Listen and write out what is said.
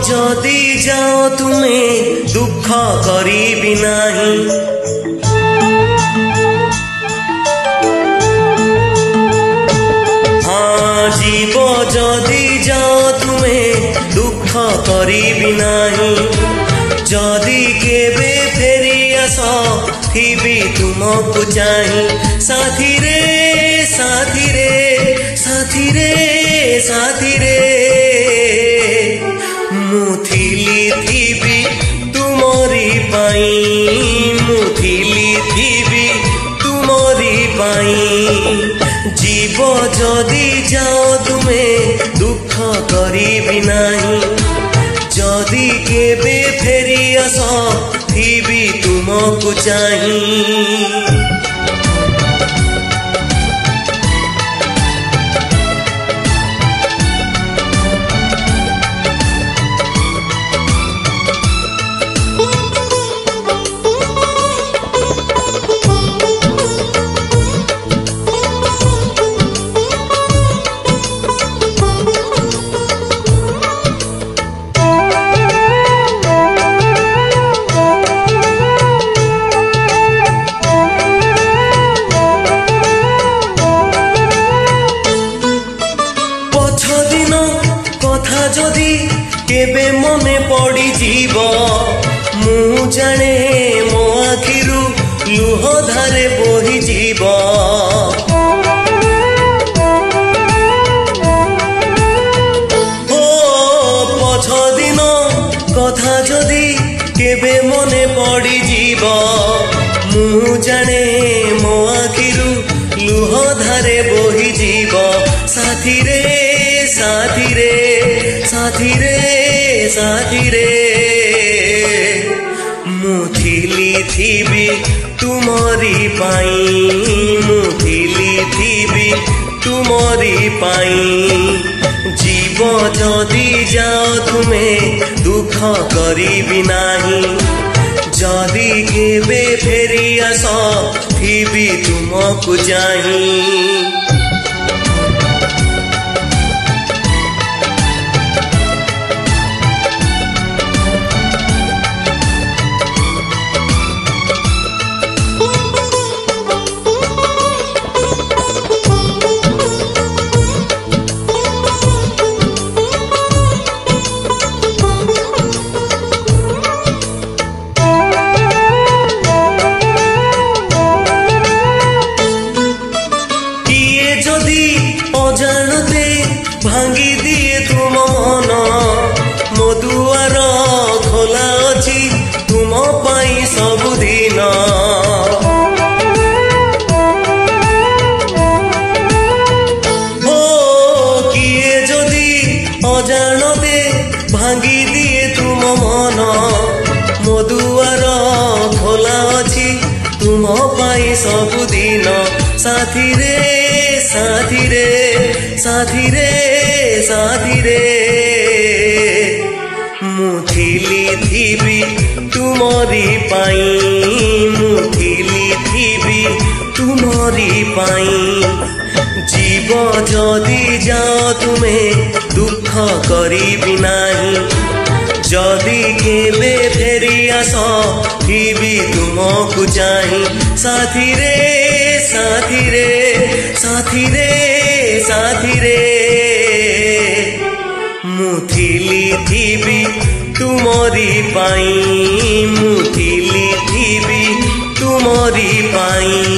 जदि जाओ तुमे दुख करिबि नाही। हाँ जीव जदि जाओ तुमे दुख करिबि नाही। जदि केबे फेरी आस थिबि तुमको चाही। साथी रे साथी रे साथी रे साथी रे मुथिली थिबि तुमरी पाई। मुथिली थिबि तुमरी पाई। जीव जदि जाओ तुमे दुख करिबि नाही। जदि केबे फेरी आस थिबि तुमको चाही। जदि केबे मने पड़ी जीव मु जाने मो आखिरु लुह धारे बोही जीव। ओ पछ दिन कथा जदि केबे मने पड़ी जीव मु जाने मो आखिरु लुह धारे बोही जीव। साथी रे साथी रे साथी रे साथी रे मुथिली थिबि तुमरी पाई। मुथिली थिबि तुमरी पाई। जीव जदि जाओ तुमे दुख करिबि नाही। जदि केबे फेरी आस थिबि तुमको चाही। अजानते भांगी दिए तुम मन मो दुआर खोला अछि तुम पाई सबुदिन। ओ किए जदि अजानते भांगी दिए तुम मन मो दुआर खोला अछि तुम पाई सबुदिन। साथी रे साथी रे साथी रे साथी रे मुथिली थिबि तुमरी पाई। मुथिली थिबि तुमरी पाई। जीव जदि जाओ तुमे दुख करिबि नाही। जदि केबे फेरी आस थिबि तुमको चाही। साथी रे साथी रे साथी रे साथी रे मुथिली थिबि तुमरी पाई। मुथिली थिबि तुमरी पाई।